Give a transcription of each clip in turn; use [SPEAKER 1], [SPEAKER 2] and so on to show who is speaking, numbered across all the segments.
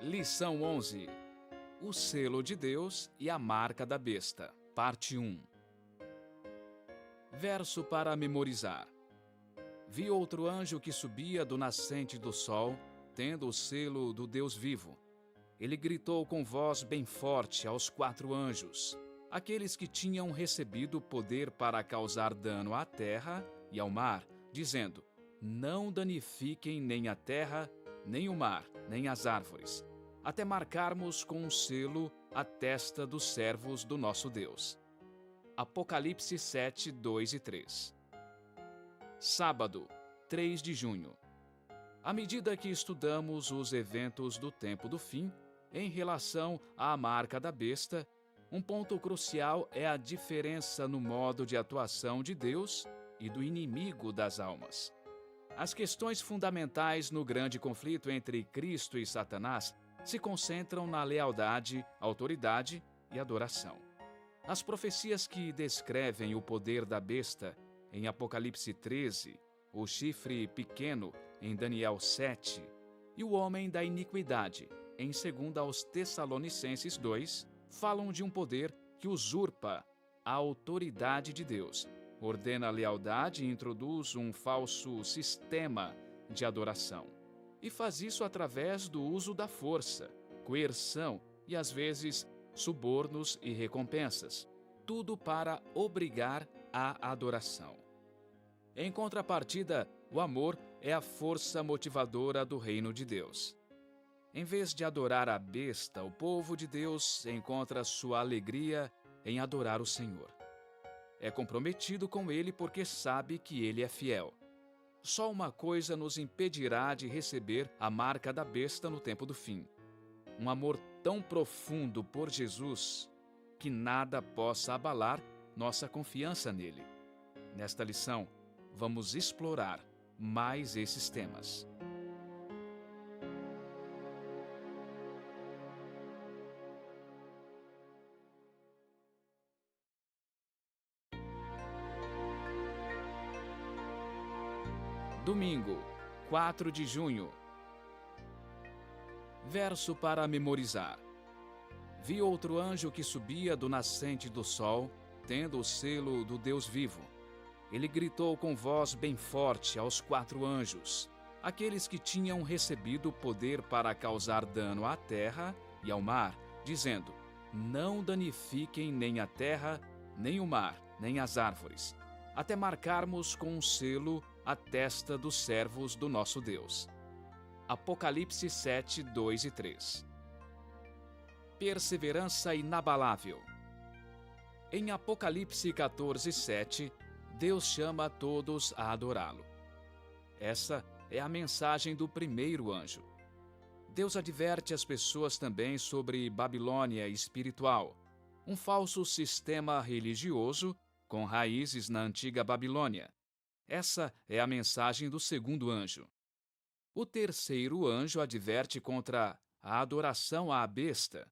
[SPEAKER 1] Lição 11. O selo de Deus e a marca da besta. Parte 1. Verso para memorizar. Vi outro anjo que subia do nascente do sol, tendo o selo do Deus vivo. Ele gritou com voz bem forte aos 4 anjos, aqueles que tinham recebido poder para causar dano à terra e ao mar, dizendo: não danifiquem nem a terra, nem o mar, nem as árvores, até marcarmos com um selo a testa dos servos do nosso Deus. Apocalipse 7, 2 e 3. Sábado, 3 de junho. À medida que estudamos os eventos do tempo do fim, em relação à marca da besta, um ponto crucial é a diferença no modo de atuação de Deus e do inimigo das almas. As questões fundamentais no grande conflito entre Cristo e Satanás se concentram na lealdade, autoridade e adoração. As profecias que descrevem o poder da besta em Apocalipse 13, o chifre pequeno em Daniel 7 e o homem da iniquidade em 2 aos Tessalonicenses 2 falam de um poder que usurpa a autoridade de Deus, ordena a lealdade e introduz um falso sistema de adoração. E faz isso através do uso da força, coerção e, às vezes, subornos e recompensas, tudo para obrigar à adoração. Em contrapartida, o amor é a força motivadora do reino de Deus. Em vez de adorar a besta, o povo de Deus encontra sua alegria em adorar o Senhor. É comprometido com Ele porque sabe que Ele é fiel. Só uma coisa nos impedirá de receber a marca da besta no tempo do fim: um amor tão profundo por Jesus que nada possa abalar nossa confiança nele. Nesta lição, vamos explorar mais esses temas. Domingo, 4 de junho. Verso para memorizar. Vi outro anjo que subia do nascente do sol, tendo o selo do Deus vivo. Ele gritou com voz bem forte aos 4 anjos, aqueles que tinham recebido poder para causar dano à terra e ao mar, dizendo: não danifiquem nem a terra, nem o mar, nem as árvores, até marcarmos com um selo a testa dos servos do nosso Deus. Apocalipse 7, 2 e 3. Perseverança inabalável. Em Apocalipse 14, 7, Deus chama a todos a adorá-lo. Essa é a mensagem do primeiro anjo. Deus adverte as pessoas também sobre Babilônia espiritual, um falso sistema religioso com raízes na antiga Babilônia. Essa é a mensagem do segundo anjo. O terceiro anjo adverte contra a adoração à besta.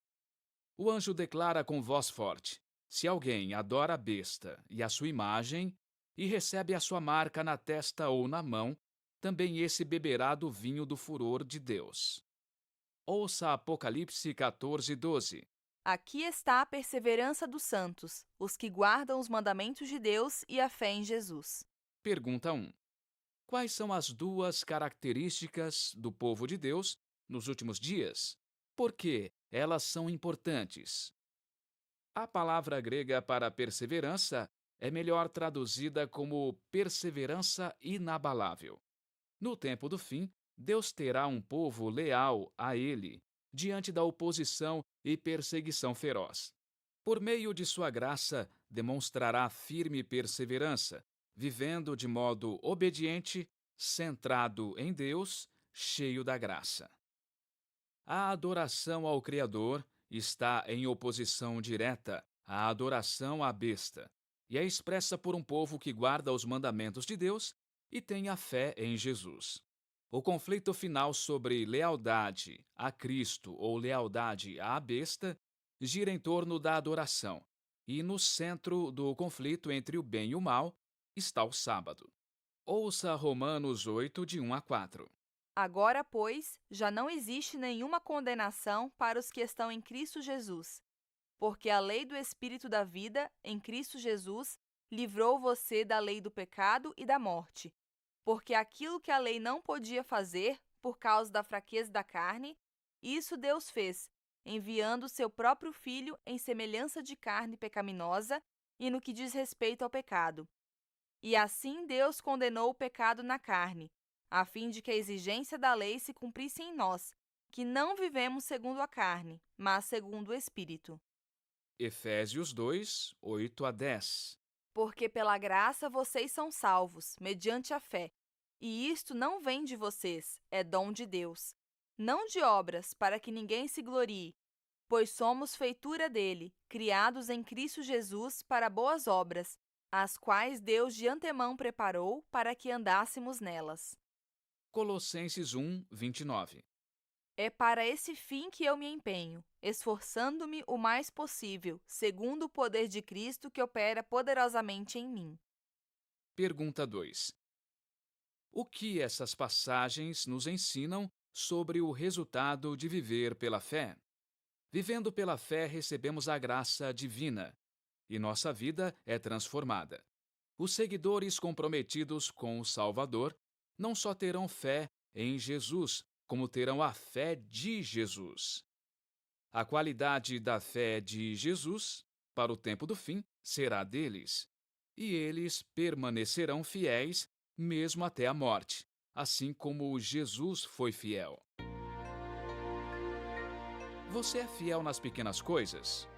[SPEAKER 1] O anjo declara com voz forte: se alguém adora a besta e a sua imagem, e recebe a sua marca na testa ou na mão, também esse beberá do vinho do furor de Deus. Ouça Apocalipse 14, 12.
[SPEAKER 2] Aqui está a perseverança dos santos, os que guardam os mandamentos de Deus e a fé em Jesus.
[SPEAKER 1] Pergunta 1. Quais são as 2 características do povo de Deus nos últimos dias? Por que elas são importantes? A palavra grega para perseverança é melhor traduzida como perseverança inabalável. No tempo do fim, Deus terá um povo leal a Ele, diante da oposição e perseguição feroz. Por meio de sua graça, demonstrará firme perseverança, vivendo de modo obediente, centrado em Deus, cheio da graça. A adoração ao Criador está em oposição direta à adoração à besta, e é expressa por um povo que guarda os mandamentos de Deus e tem a fé em Jesus. O conflito final sobre lealdade a Cristo ou lealdade à besta gira em torno da adoração, e no centro do conflito entre o bem e o mal está o sábado. Ouça Romanos 8, de 1 a 4.
[SPEAKER 2] Agora, pois, já não existe nenhuma condenação para os que estão em Cristo Jesus, porque a lei do Espírito da vida, em Cristo Jesus, livrou você da lei do pecado e da morte. Porque aquilo que a lei não podia fazer, por causa da fraqueza da carne, isso Deus fez, enviando seu próprio Filho em semelhança de carne pecaminosa e no que diz respeito ao pecado. E assim Deus condenou o pecado na carne, a fim de que a exigência da lei se cumprisse em nós, que não vivemos segundo a carne, mas segundo o Espírito.
[SPEAKER 1] Efésios 2, 8 a 10.
[SPEAKER 2] Porque pela graça vocês são salvos, mediante a fé. E isto não vem de vocês, é dom de Deus. Não de obras, para que ninguém se glorie, pois somos feitura dele, criados em Cristo Jesus para boas obras, as quais Deus de antemão preparou para que andássemos nelas.
[SPEAKER 1] Colossenses 1, 29.
[SPEAKER 2] É para esse fim que eu me empenho, esforçando-me o mais possível, segundo o poder de Cristo que opera poderosamente em mim.
[SPEAKER 1] Pergunta 2. O que essas passagens nos ensinam sobre o resultado de viver pela fé? Vivendo pela fé, recebemos a graça divina e nossa vida é transformada. Os seguidores comprometidos com o Salvador não só terão fé em Jesus, como terão a fé de Jesus. A qualidade da fé de Jesus, para o tempo do fim, será deles, e eles permanecerão fiéis mesmo até a morte, assim como Jesus foi fiel. Você é fiel nas pequenas coisas?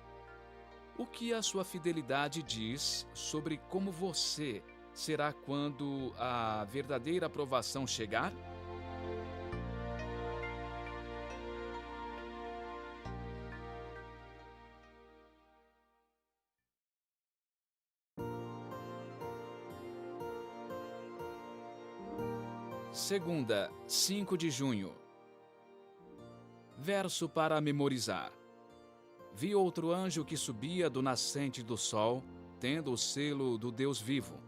[SPEAKER 1] O que a sua fidelidade diz sobre como você será quando a verdadeira aprovação chegar? Segunda, 5 de junho. Verso para memorizar. Vi outro anjo que subia do nascente do sol, tendo o selo do Deus vivo.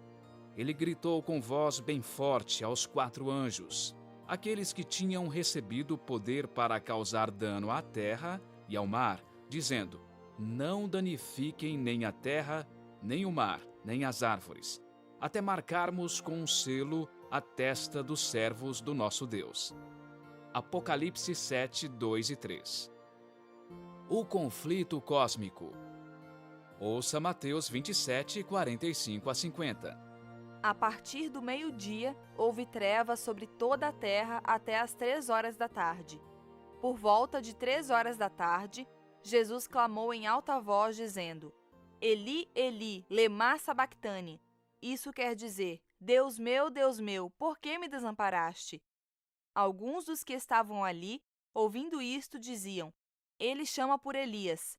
[SPEAKER 1] Ele gritou com voz bem forte aos 4 anjos, aqueles que tinham recebido poder para causar dano à terra e ao mar, dizendo: Não danifiquem nem a terra, nem o mar, nem as árvores, até marcarmos com um selo a testa dos servos do nosso Deus. Apocalipse 7, 2 e 3. O conflito cósmico. Ouça Mateus 27, 45 a 50.
[SPEAKER 2] A partir do meio-dia, houve trevas sobre toda a terra até às 3 horas da tarde. Por volta de 3 horas da tarde, Jesus clamou em alta voz, dizendo: Eli, Eli, lema sabactani. Isso quer dizer: Deus meu, por que me desamparaste? Alguns dos que estavam ali, ouvindo isto, diziam: Ele chama por Elias.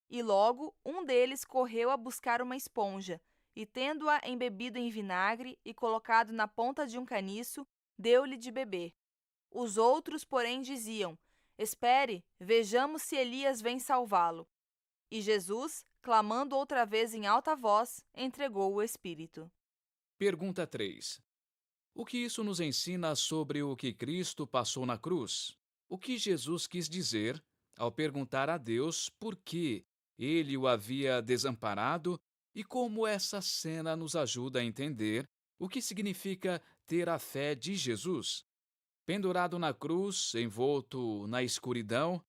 [SPEAKER 2] E logo um deles correu a buscar uma esponja, e tendo-a embebido em vinagre e colocado na ponta de um caniço, deu-lhe de beber. Os outros, porém, diziam: Espere, vejamos se Elias vem salvá-lo. E Jesus, clamando outra vez em alta voz, entregou o Espírito.
[SPEAKER 1] Pergunta 3. O que isso nos ensina sobre o que Cristo passou na cruz? O que Jesus quis dizer ao perguntar a Deus por que ele o havia desamparado e como essa cena nos ajuda a entender o que significa ter a fé de Jesus? Pendurado na cruz, envolto na escuridão,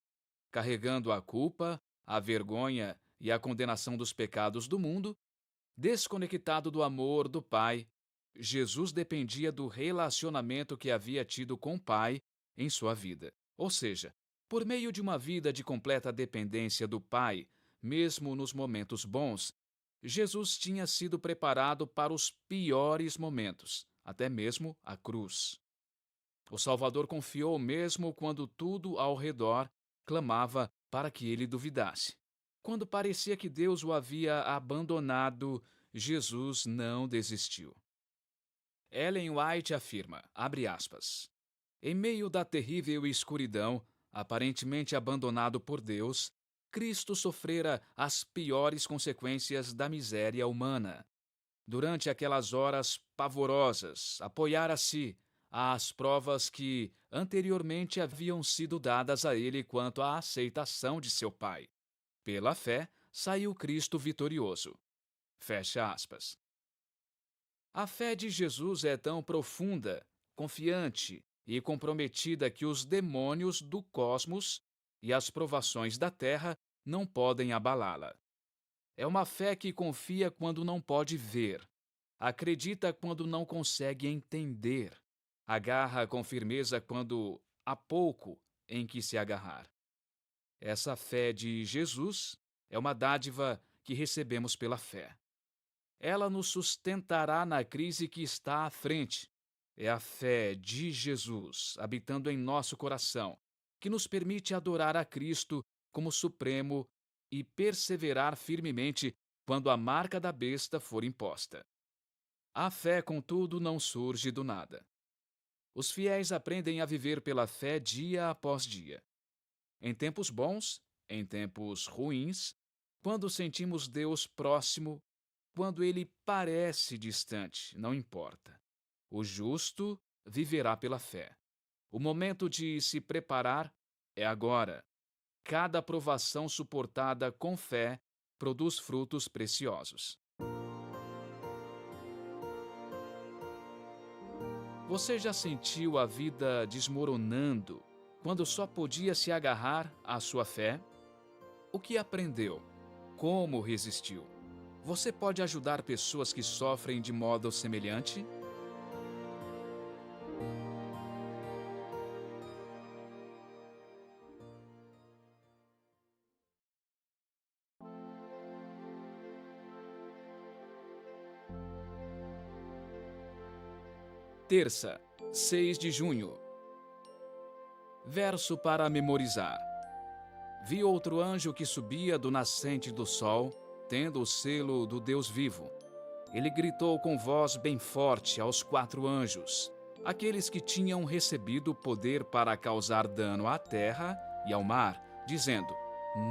[SPEAKER 1] carregando a culpa, a vergonha e a condenação dos pecados do mundo, desconectado do amor do Pai, Jesus dependia do relacionamento que havia tido com o Pai em sua vida. Ou seja, por meio de uma vida de completa dependência do Pai, mesmo nos momentos bons, Jesus tinha sido preparado para os piores momentos, até mesmo a cruz. O Salvador confiou mesmo quando tudo ao redor clamava para que ele duvidasse. Quando parecia que Deus o havia abandonado, Jesus não desistiu. Ellen White afirma, abre aspas, em meio da terrível escuridão, aparentemente abandonado por Deus, Cristo sofrera as piores consequências da miséria humana. Durante aquelas horas pavorosas, apoiara-se, às provas que anteriormente haviam sido dadas a ele quanto à aceitação de seu pai. Pela fé, saiu Cristo vitorioso. Fecha aspas. A fé de Jesus é tão profunda, confiante e comprometida que os demônios do cosmos e as provações da terra não podem abalá-la. É uma fé que confia quando não pode ver, acredita quando não consegue entender, agarra com firmeza quando há pouco em que se agarrar. Essa fé de Jesus é uma dádiva que recebemos pela fé. Ela nos sustentará na crise que está à frente. É a fé de Jesus habitando em nosso coração que nos permite adorar a Cristo como Supremo e perseverar firmemente quando a marca da besta for imposta. A fé, contudo, não surge do nada. Os fiéis aprendem a viver pela fé dia após dia. Em tempos bons, em tempos ruins, quando sentimos Deus próximo, quando ele parece distante, não importa. O justo viverá pela fé. O momento de se preparar é agora. Cada provação suportada com fé produz frutos preciosos. Você já sentiu a vida desmoronando quando só podia se agarrar à sua fé? O que aprendeu? Como resistiu? Você pode ajudar pessoas que sofrem de modo semelhante? Terça, 6 de junho. Verso para memorizar. Vi outro anjo que subia do nascente do sol, tendo o selo do Deus vivo. Ele gritou com voz bem forte aos 4 anjos, aqueles que tinham recebido poder para causar dano à terra e ao mar, dizendo: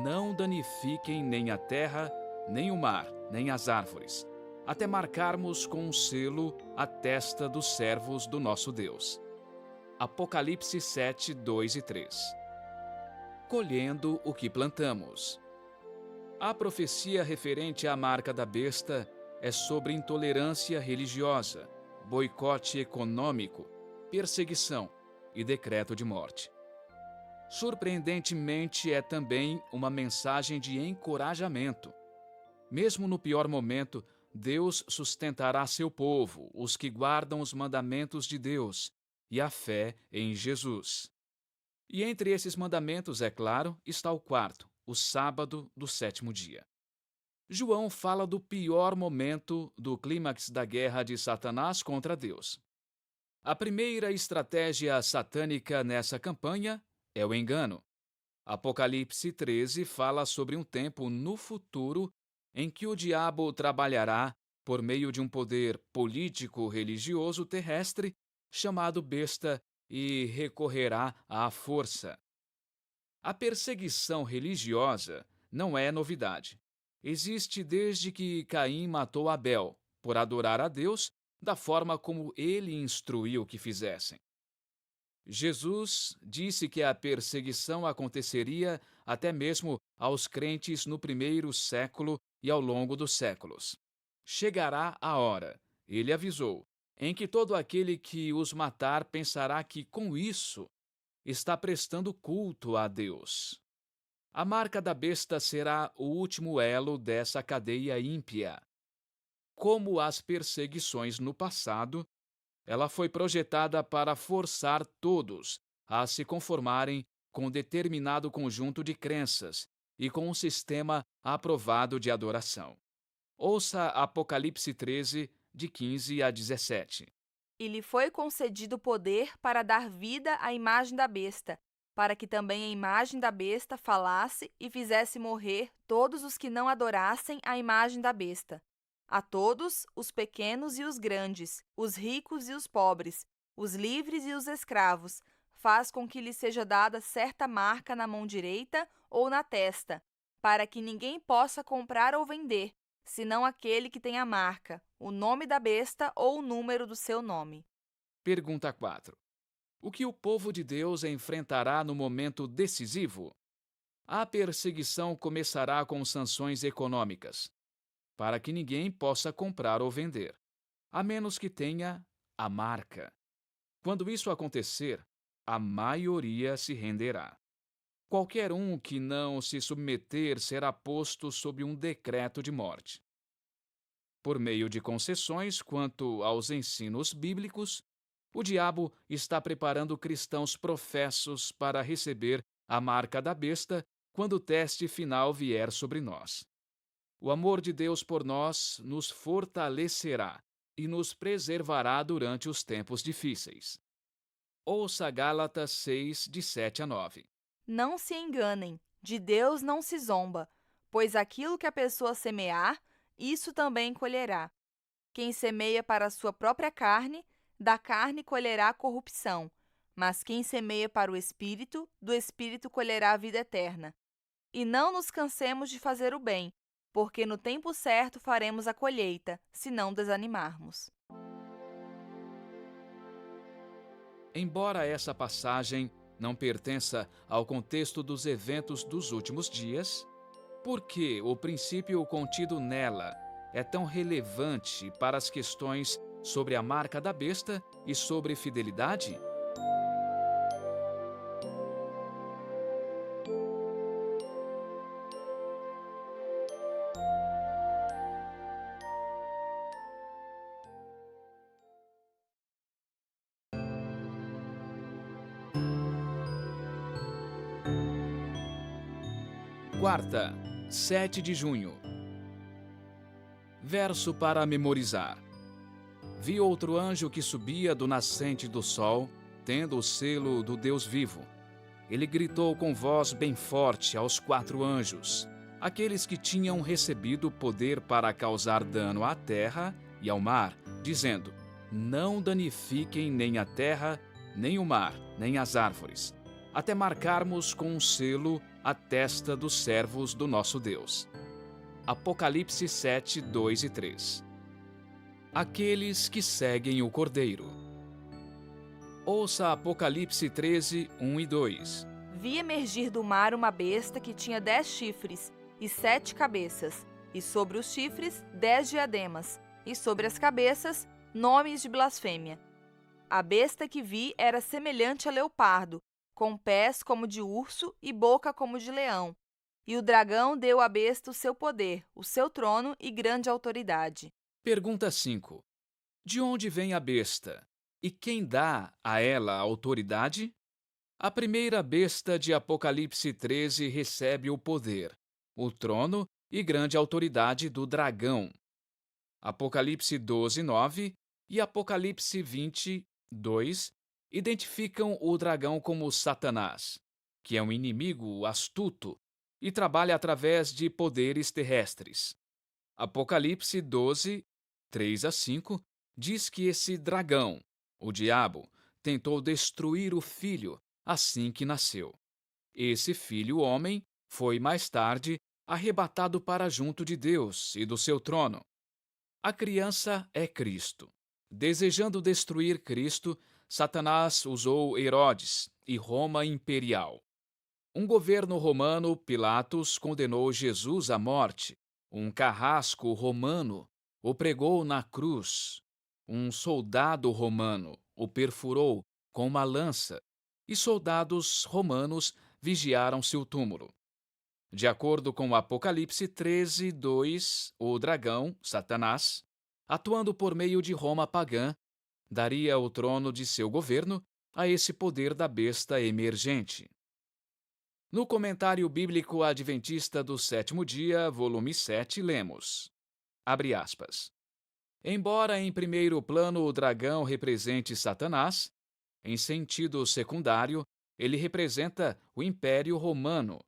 [SPEAKER 1] não danifiquem nem a terra, nem o mar, nem as árvores, até marcarmos com um selo a testa dos servos do nosso Deus. Apocalipse 7, 2 e 3. Colhendo o que plantamos. A profecia referente à marca da besta é sobre intolerância religiosa, boicote econômico, perseguição e decreto de morte. Surpreendentemente, é também uma mensagem de encorajamento. Mesmo no pior momento, Deus sustentará seu povo, os que guardam os mandamentos de Deus e a fé em Jesus. E entre esses mandamentos, é claro, está o quarto, o sábado do 7º dia. João fala do pior momento do clímax da guerra de Satanás contra Deus. A primeira estratégia satânica nessa campanha é o engano. Apocalipse 13 fala sobre um tempo no futuro em que o diabo trabalhará por meio de um poder político-religioso terrestre chamado besta e recorrerá à força. A perseguição religiosa não é novidade. Existe desde que Caim matou Abel, por adorar a Deus da forma como ele instruiu que fizessem. Jesus disse que a perseguição aconteceria até mesmo aos crentes no primeiro século e ao longo dos séculos. Chegará a hora, ele avisou, em que todo aquele que os matar pensará que, com isso, está prestando culto a Deus. A marca da besta será o último elo dessa cadeia ímpia. Como as perseguições no passado, ela foi projetada para forçar todos a se conformarem com determinado conjunto de crenças e com um sistema aprovado de adoração. Ouça Apocalipse 13, de 15 a 17.
[SPEAKER 2] E lhe foi concedido poder para dar vida à imagem da besta, para que também a imagem da besta falasse e fizesse morrer todos os que não adorassem a imagem da besta. A todos, os pequenos e os grandes, os ricos e os pobres, os livres e os escravos, faz com que lhe seja dada certa marca na mão direita ou na testa, para que ninguém possa comprar ou vender, senão aquele que tem a marca, o nome da besta ou o número do seu nome.
[SPEAKER 1] Pergunta 4. O que o povo de Deus enfrentará no momento decisivo? A perseguição começará com sanções econômicas, para que ninguém possa comprar ou vender, a menos que tenha a marca. Quando isso acontecer, a maioria se renderá. Qualquer um que não se submeter será posto sob um decreto de morte. Por meio de concessões quanto aos ensinos bíblicos, o diabo está preparando cristãos professos para receber a marca da besta quando o teste final vier sobre nós. O amor de Deus por nós nos fortalecerá e nos preservará durante os tempos difíceis. Ouça Gálatas 6, de 7 a 9.
[SPEAKER 2] Não se enganem, de Deus não se zomba, pois aquilo que a pessoa semear, isso também colherá. Quem semeia para a sua própria carne, da carne colherá corrupção, mas quem semeia para o Espírito, do Espírito colherá a vida eterna. E não nos cansemos de fazer o bem, porque no tempo certo faremos a colheita, se não desanimarmos.
[SPEAKER 1] Embora essa passagem não pertença ao contexto dos eventos dos últimos dias, por que o princípio contido nela é tão relevante para as questões sobre a marca da besta e sobre fidelidade? Quarta, 7 de junho. Verso para memorizar. Vi outro anjo que subia do nascente do sol, tendo o selo do Deus vivo. Ele gritou com voz bem forte aos 4 anjos, aqueles que tinham recebido poder para causar dano à terra e ao mar, dizendo: Não danifiquem nem a terra, nem o mar, nem as árvores, até marcarmos com um selo a testa dos servos do nosso Deus. Apocalipse 7, 2 e 3. Aqueles que seguem o Cordeiro. Ouça Apocalipse 13, 1 e 2.
[SPEAKER 2] Vi emergir do mar uma besta que tinha 10 chifres e 7 cabeças, e sobre os chifres 10 diademas, e sobre as cabeças nomes de blasfêmia. A besta que vi era semelhante a leopardo, com pés como de urso e boca como de leão. E o dragão deu à besta o seu poder, o seu trono e grande autoridade.
[SPEAKER 1] Pergunta 5. De onde vem a besta? E quem dá a ela a autoridade? A primeira besta de Apocalipse 13 recebe o poder, o trono e grande autoridade do dragão. Apocalipse 12, 9 e Apocalipse 20, 2 identificam o dragão como Satanás, que é um inimigo astuto e trabalha através de poderes terrestres. Apocalipse 12, 3 a 5 diz que esse dragão, o diabo, tentou destruir o filho assim que nasceu. Esse filho homem foi mais tarde arrebatado para junto de Deus e do seu trono. A criança é Cristo. Desejando destruir Cristo, Satanás usou Herodes e Roma imperial. Um governo romano, Pilatos, condenou Jesus à morte. Um carrasco romano o pregou na cruz. Um soldado romano o perfurou com uma lança, e soldados romanos vigiaram seu túmulo. De acordo com Apocalipse 13, 2, o dragão, Satanás, atuando por meio de Roma pagã, daria o trono de seu governo a esse poder da besta emergente. No Comentário Bíblico Adventista do Sétimo Dia, volume 7, lemos, abre aspas, embora em primeiro plano o dragão represente Satanás, em sentido secundário, ele representa o Império Romano.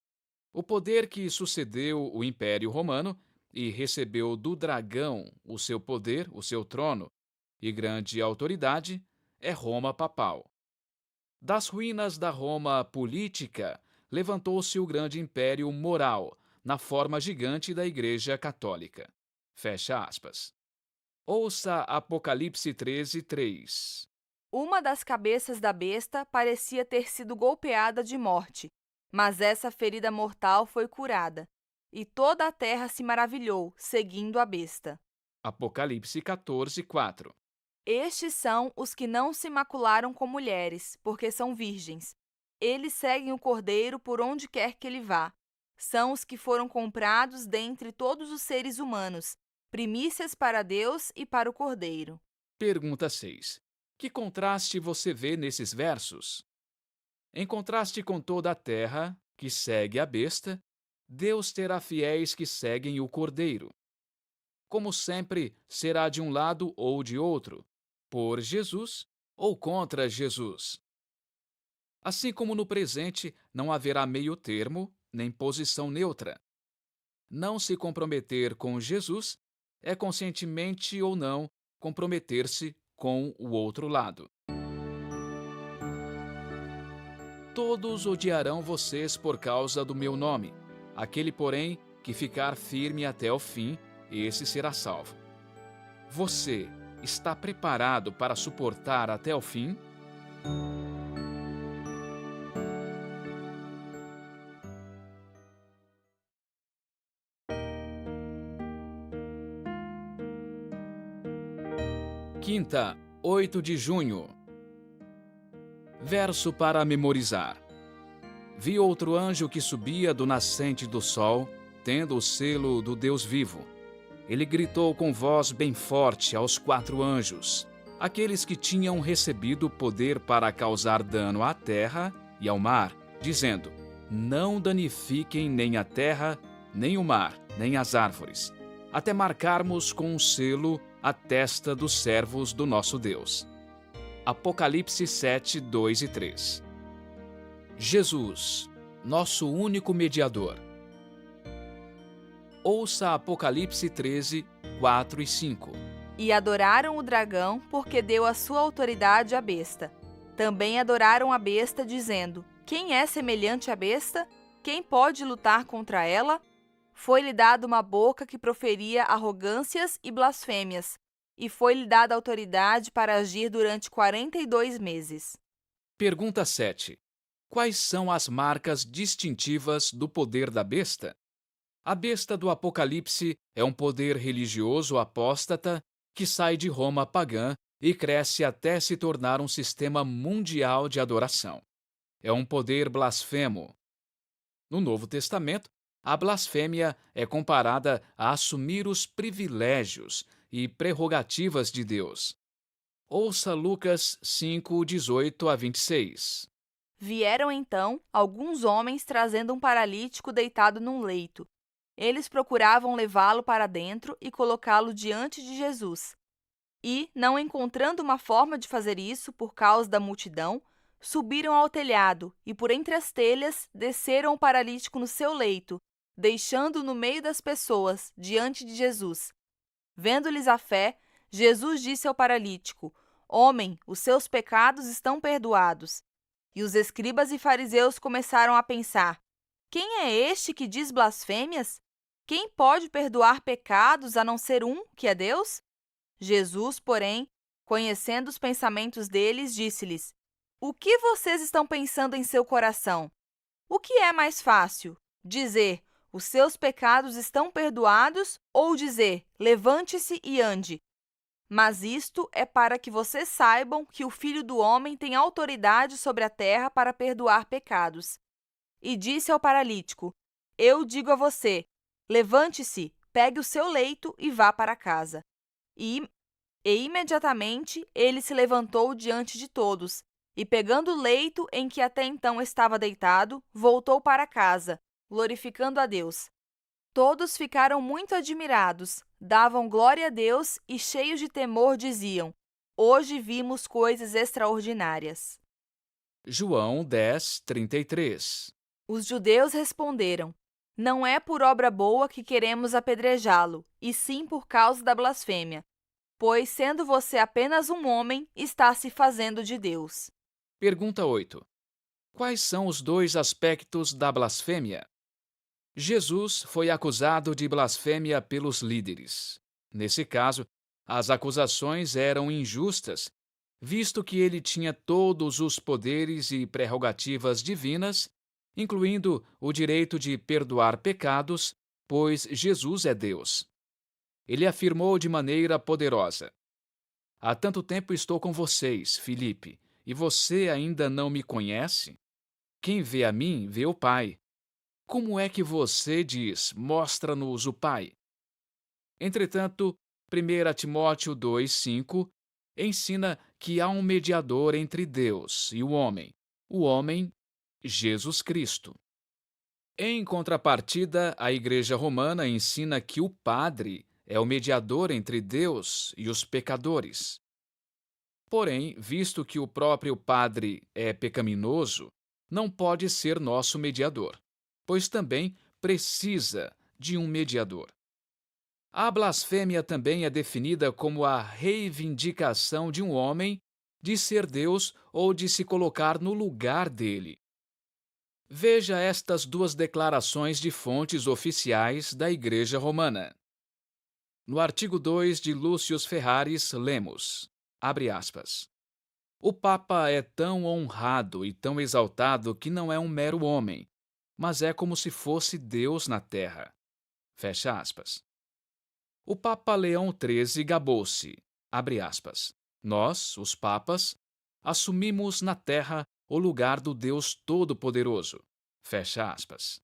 [SPEAKER 1] O poder que sucedeu o Império Romano e recebeu do dragão o seu poder, o seu trono e grande autoridade é Roma papal. Das ruínas da Roma política, levantou-se o grande império moral, na forma gigante da Igreja Católica. Fecha aspas. Ouça Apocalipse 13, 3.
[SPEAKER 2] Uma das cabeças da besta parecia ter sido golpeada de morte, mas essa ferida mortal foi curada, e toda a terra se maravilhou, seguindo a besta.
[SPEAKER 1] Apocalipse 14, 4.
[SPEAKER 2] Estes são os que não se macularam com mulheres, porque são virgens. Eles seguem o Cordeiro por onde quer que ele vá. São os que foram comprados dentre todos os seres humanos, primícias para Deus e para o Cordeiro.
[SPEAKER 1] Pergunta 6. Que contraste você vê nesses versos? Em contraste com toda a terra, que segue a besta, Deus terá fiéis que seguem o Cordeiro. Como sempre, será de um lado ou de outro, por Jesus ou contra Jesus. Assim como no presente, não haverá meio termo, nem posição neutra. Não se comprometer com Jesus é conscientemente ou não comprometer-se com o outro lado. Todos odiarão vocês por causa do meu nome. Aquele, porém, que ficar firme até o fim, esse será salvo. Você está preparado para suportar até o fim? Quinta, 8 de junho. Verso para memorizar. Vi outro anjo que subia do nascente do sol, tendo o selo do Deus vivo. Ele gritou com voz bem forte aos 4 anjos, aqueles que tinham recebido poder para causar dano à terra e ao mar, dizendo: Não danifiquem nem a terra, nem o mar, nem as árvores, até marcarmos com um selo a testa dos servos do nosso Deus. Apocalipse 7, 2 e 3. Jesus, nosso único mediador. Ouça Apocalipse 13, 4 e 5.
[SPEAKER 2] E adoraram o dragão, porque deu a sua autoridade à besta. Também adoraram a besta, dizendo: Quem é semelhante à besta? Quem pode lutar contra ela? Foi-lhe dada uma boca que proferia arrogâncias e blasfêmias, e foi-lhe dada autoridade para agir durante 42 meses.
[SPEAKER 1] Pergunta 7. Quais são as marcas distintivas do poder da besta? A besta do Apocalipse é um poder religioso apóstata que sai de Roma pagã e cresce até se tornar um sistema mundial de adoração. É um poder blasfemo. No Novo Testamento, a blasfêmia é comparada a assumir os privilégios e prerrogativas de Deus. Ouça Lucas 5, 18 a 26.
[SPEAKER 2] Vieram então alguns homens trazendo um paralítico deitado num leito. Eles procuravam levá-lo para dentro e colocá-lo diante de Jesus. E, não encontrando uma forma de fazer isso por causa da multidão, subiram ao telhado e, por entre as telhas, desceram o paralítico no seu leito, deixando-o no meio das pessoas, diante de Jesus. Vendo-lhes a fé, Jesus disse ao paralítico: Homem, os seus pecados estão perdoados. E os escribas e fariseus começaram a pensar: Quem é este que diz blasfêmias? Quem pode perdoar pecados a não ser um, que é Deus? Jesus, porém, conhecendo os pensamentos deles, disse-lhes: O que vocês estão pensando em seu coração? O que é mais fácil? Dizer: Os seus pecados estão perdoados, ou dizer: Levante-se e ande? Mas isto é para que vocês saibam que o Filho do Homem tem autoridade sobre a terra para perdoar pecados. E disse ao paralítico: Eu digo a você, levante-se, pegue o seu leito e vá para casa. E imediatamente ele se levantou diante de todos, e pegando o leito em que até então estava deitado, voltou para casa, glorificando a Deus. Todos ficaram muito admirados, davam glória a Deus e, cheios de temor, diziam: Hoje vimos coisas extraordinárias.
[SPEAKER 1] João 10, 33.
[SPEAKER 2] Os judeus responderam: Não é por obra boa que queremos apedrejá-lo, e sim por causa da blasfêmia, pois, sendo você apenas um homem, está se fazendo de Deus.
[SPEAKER 1] Pergunta 8. Quais são os 2 aspectos da blasfêmia? Jesus foi acusado de blasfêmia pelos líderes. Nesse caso, as acusações eram injustas visto que ele tinha todos os poderes e prerrogativas divinas, incluindo o direito de perdoar pecados, pois Jesus é Deus. Ele afirmou de maneira poderosa: Há tanto tempo estou com vocês, Filipe, e você ainda não me conhece? Quem vê a mim, vê o Pai. Como é que você diz: Mostra-nos o Pai? Entretanto, 1 Timóteo 2,5 ensina que há um mediador entre Deus e o homem, Jesus Cristo. Em contrapartida, a Igreja Romana ensina que o Padre é o mediador entre Deus e os pecadores. Porém, visto que o próprio Padre é pecaminoso, não pode ser nosso mediador, pois também precisa de um mediador. A blasfêmia também é definida como a reivindicação de um homem de ser Deus ou de se colocar no lugar dele. Veja estas duas declarações de fontes oficiais da Igreja Romana. No artigo 2 de Lúcius Ferraris, lemos, abre aspas, o Papa é tão honrado e tão exaltado que não é um mero homem, mas é como se fosse Deus na terra. Fecha aspas. O Papa Leão XIII gabou-se, abre aspas, nós, os papas, assumimos na terra o lugar do Deus Todo-Poderoso. Fecha aspas.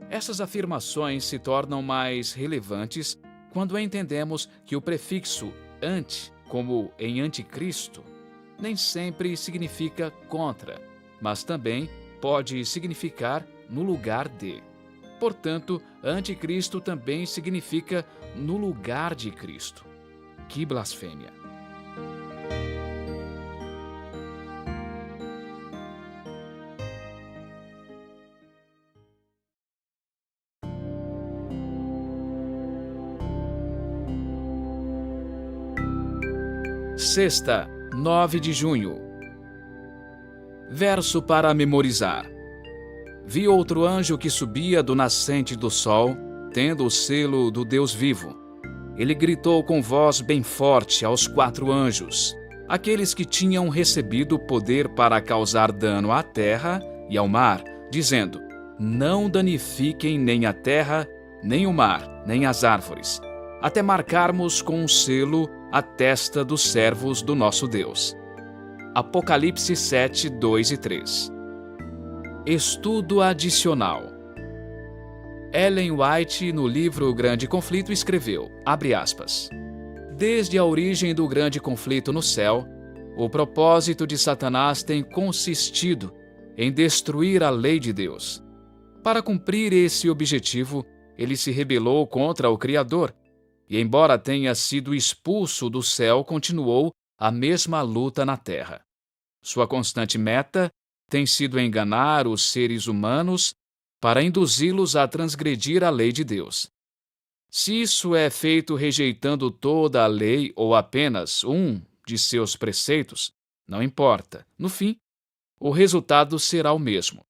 [SPEAKER 1] Essas afirmações se tornam mais relevantes quando entendemos que o prefixo ante, como em anticristo, nem sempre significa contra, mas também pode significar no lugar de. Portanto, anticristo também significa no lugar de Cristo. Que blasfêmia! Sexta, 9 de junho. Verso para memorizar. Vi outro anjo que subia do nascente do sol, tendo o selo do Deus vivo. Ele gritou com voz bem forte aos 4 anjos, aqueles que tinham recebido poder para causar dano à terra e ao mar, dizendo: Não danifiquem nem a terra, nem o mar, nem as árvores, até marcarmos com um selo a testa dos servos do nosso Deus. Apocalipse 7, 2 e 3. Estudo adicional. Ellen White, no livro O Grande Conflito, escreveu, abre aspas, desde a origem do grande conflito no céu, o propósito de Satanás tem consistido em destruir a lei de Deus. Para cumprir esse objetivo, ele se rebelou contra o Criador, e embora tenha sido expulso do céu, continuou a mesma luta na terra. Sua constante meta tem sido enganar os seres humanos para induzi-los a transgredir a lei de Deus. Se isso é feito rejeitando toda a lei ou apenas um de seus preceitos, não importa. No fim, o resultado será o mesmo.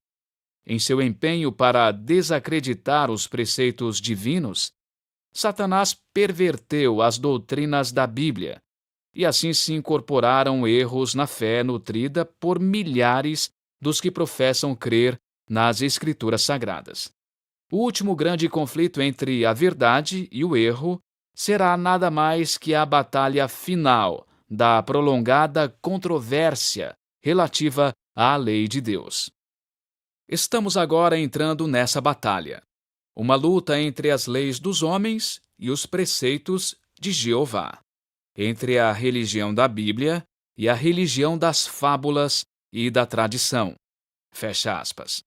[SPEAKER 1] Em seu empenho para desacreditar os preceitos divinos, Satanás perverteu as doutrinas da Bíblia, e assim se incorporaram erros na fé nutrida por milhares dos que professam crer nas Escrituras Sagradas. O último grande conflito entre a verdade e o erro será nada mais que a batalha final da prolongada controvérsia relativa à lei de Deus. Estamos agora entrando nessa batalha. Uma luta entre as leis dos homens e os preceitos de Jeová, entre a religião da Bíblia e a religião das fábulas e da tradição. Fecha aspas.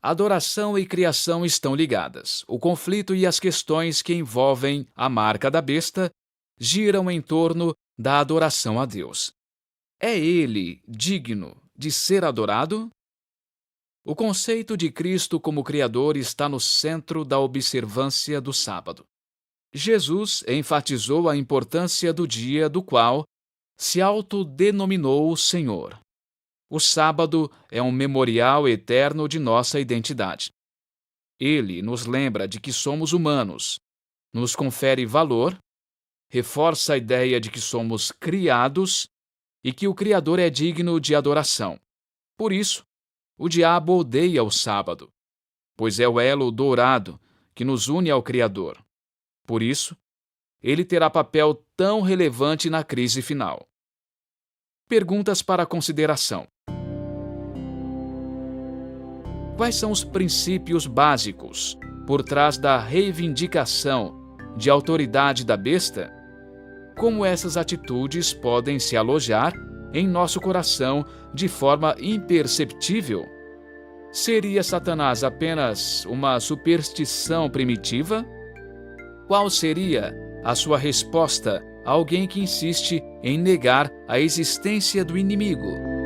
[SPEAKER 1] Adoração e criação estão ligadas. O conflito e as questões que envolvem a marca da besta giram em torno da adoração a Deus. É ele digno de ser adorado? O conceito de Cristo como Criador está no centro da observância do sábado. Jesus enfatizou a importância do dia do qual se autodenominou o Senhor. O sábado é um memorial eterno de nossa identidade. Ele nos lembra de que somos humanos, nos confere valor reforça a ideia de que somos criados e que o Criador é digno de adoração. Por isso, o diabo odeia o sábado, pois é o elo dourado que nos une ao Criador. Por isso, ele terá papel tão relevante na crise final. Perguntas para consideração. Quais são os princípios básicos por trás da reivindicação de autoridade da besta? Como essas atitudes podem se alojar em nosso coração de forma imperceptível? Seria Satanás apenas uma superstição primitiva? Qual seria a sua resposta a alguém que insiste em negar a existência do inimigo?